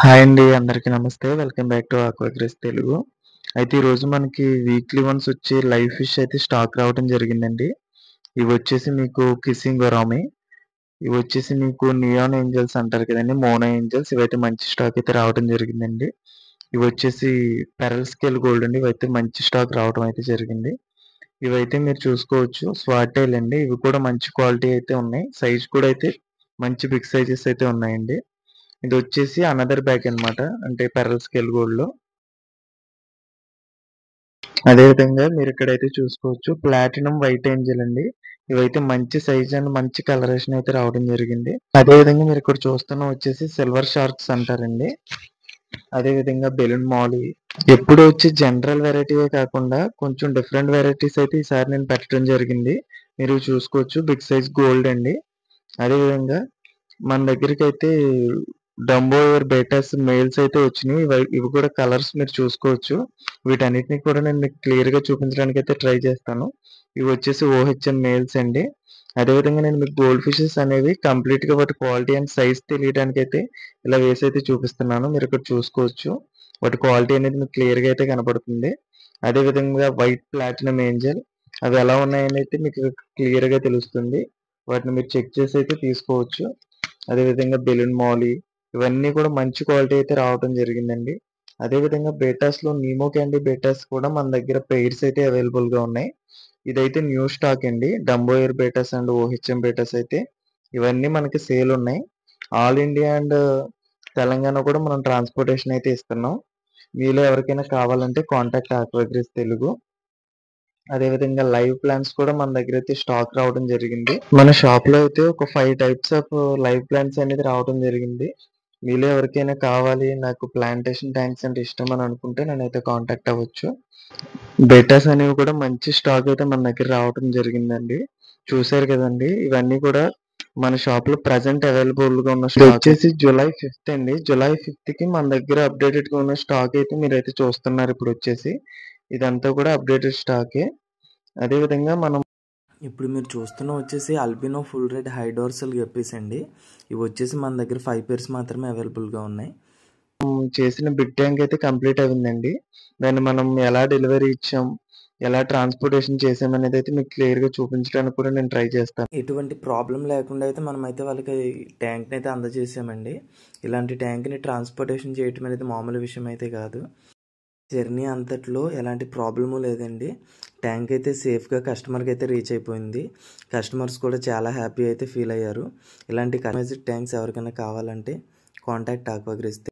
Hi అండి. అందరికీ నమస్తే. Welcome back to Aquagris Telugu. అయితే ఈరోజు మనకి వీక్లీ వన్స్ వచ్చే లైవ్ ఫిష్ అయితే స్టాక్ రావడం జరిగిందండి. ఇవొచ్చేసి మీకు కిస్సింగ్ గొరామి. ఇవొచ్చేసి మీకు నియాన్ ఏంజెల్స్ అంటారు కదండీ! మోనో ఏంజెల్స్ ఇవైతే మంచి స్టాక్ అయితే రావడం జరిగిందండి. ఇవొచ్చేసి పెరల్ స్కేల్ గోల్డ్ అండి. ఇవైతే మంచి స్టాక్ రావడం అయితే జరిగింది. ఇవైతే మీరు చూసుకోవచ్చు స్వాటైల్ అండి. ఇవి కూడా మంచి క్వాలిటీ అయితే ఉన్నాయి. సైజ్ కూడా అయితే మంచి బిగ్ సైజెస్ అయితే ఉన్నాయండి. ఇదొచ్చేసి అనదర్ బ్యాగ్ అన్నమాట. అంటే పెరల్ స్కేల్ గోల్డ్‌లో. అదే విధంగా మీరిక్కడైతే చూసుకోవచ్చు ప్లాటినం వైట్ ఏంజెల్ అండి. ఇవైతే మంచి సైజ్ అండ్ మంచి కలరేషన్ అయితే రావడం జరిగింది. అదే విధంగా మీరిక్కడ చూస్తున్న వచ్చేసి సిల్వర్ షార్క్స్ అంటారండి. అదే విధంగా బెలూన్ మాలీ. ఎప్పుడు వచ్చి జనరల్ వెరైటీయే కాకుండా కొంచెం డిఫరెంట్ వెరైటీస్ అయితే ఈసారి నేను పెట్టడం జరిగింది. మీరు చూసుకోవచ్చు బిగ్ సైజ్ గోల్డ్ అండి. అదే విధంగా మన దగ్గరికైతే డంబో ఎయిర్ బేటాస్ మెయిల్స్ అయితే వచ్చినాయి. ఇవి కూడా కలర్స్ మీరు చూసుకోవచ్చు. వీటన్నిటిని కూడా నేను మీకు క్లియర్‌గా చూపించడానికి అయితే ట్రై చేస్తాను. ఇవి వచ్చేసి ఓహెచ్ఎం మెయిల్స్ అండి. అదేవిధంగా నేను మీకు గోల్డ్ ఫిషెస్ అనేవి కంప్లీట్‌గా వాటి క్వాలిటీ అండ్ సైజ్ తెలియడానికైతే ఇలా వేసైతే చూపిస్తున్నాను. మీరు ఇక్కడ చూసుకోవచ్చు. వాటి క్వాలిటీ అనేది మీకు క్లియర్‌గా అయితే కనపడుతుంది. అదే విధంగా వైట్ ప్లాటినం ఏంజెల్ అవి ఎలా ఉన్నాయని అయితే మీకు క్లియర్‌గా తెలుస్తుంది. వాటిని మీరు చెక్ చేసి అయితే తీసుకోవచ్చు. అదే విధంగా బెలూన్ మాలీ ఇవన్నీ కూడా మంచి క్వాలిటీ అయితే రావడం జరిగిందండి. అదే విధంగా బేటాస్‌లో నీమో క్యాండీ బేటాస్ కూడా మన దగ్గర పెయిర్స్ అయితే అవైలబుల్‌గా ఉన్నాయి. ఇదైతే న్యూ స్టాక్ అండి. డంబో ఎయిర్ బేటాస్ అండ్ ఓహెచ్ఎం బేటాస్ అయితే ఇవన్నీ మనకి సేల్ ఉన్నాయి. ఆల్ ఇండియా అండ్ తెలంగాణ కూడా మనం ట్రాన్స్‌పోర్టేషన్ అయితే ఇస్తున్నాం. మీలో ఎవరికైనా కావాలంటే కాంటాక్ట్ ఆక్వాగ్రిస్ తెలుగు. అదే విధంగా లైవ్ ప్లాంట్స్ కూడా మన దగ్గరైతే స్టాక్ రావడం జరిగింది. మన షాప్‌లో అయితే ఒక 5 టైప్స్ ఆఫ్ లైవ్ ప్లాంట్స్ అనేది రావడం జరిగింది. మీలో ఎవరికైనా కావాలి నాకు ప్లాంటేషన్ ట్యాంక్స్ అంటే ఇష్టం అని అనుకుంటే నన్నైతే కాంటాక్ట్ అవ్వచ్చు. బెటాస్ అనేవి కూడా మంచి స్టాక్ అయితే మన దగ్గర రావడం జరిగిందండి. చూసారు కదండీ! ఇవన్నీ కూడా మన షాప్‌లో ప్రెజెంట్ అవైలబుల్‌గా ఉన్న స్టాక్. ఇదొచ్చేసి జులై 5థ్ అండి. జులై 5థ్‌కి మన దగ్గర అప్‌డేటెడ్‌గా ఉన్న స్టాక్ అయితే మీరైతే చూస్తున్నారు ఇప్పుడొచ్చేసి. ఇదంతా కూడా అప్‌డేటెడ్ స్టాకే. అదే విధంగా మనం ఇప్పుడు మీరు చూస్తున్న వచ్చేసి అల్బినో ఫుల్ రెడ్ హైడోర్సల్ గప్పీస్ అండి. ఇవి వచ్చేసి మన దగ్గర 5 పేర్స్ మాత్రమే అవైలబుల్‌గా ఉన్నాయి. చేసిన బిగ్ ట్యాంక్ అయితే కంప్లీట్ అయిందండి. దాన్ని మనం ఎలా డెలివరీ ఇచ్చాం, ఎలా ట్రాన్స్‌పోర్టేషన్ చేసామనేది అయితే మీకు క్లియర్‌గా చూపించడానికి కూడా నేను ట్రై చేస్తాను. ఎటువంటి ప్రాబ్లం లేకుండా అయితే మనమైతే వాళ్ళకి ట్యాంక్‌ని అయితే అందజేసామండి. ఇలాంటి ట్యాంక్‌ని ట్రాన్స్‌పోర్టేషన్ చేయటం అనేది మామూలు విషయం అయితే కాదు. జర్నీ అంతట్లో ఎలాంటి ప్రాబ్లము లేదండి. ట్యాంక్ అయితే సేఫ్‌గా కస్టమర్‌కి అయితే రీచ్ అయిపోయింది. కస్టమర్స్ కూడా చాలా హ్యాపీ అయితే ఫీల్ అయ్యారు. ఇలాంటి కస్టమైజ్డ్ ట్యాంక్స్ ఎవరికైనా కావాలంటే కాంటాక్ట్ ఆక్వాగ్రిస్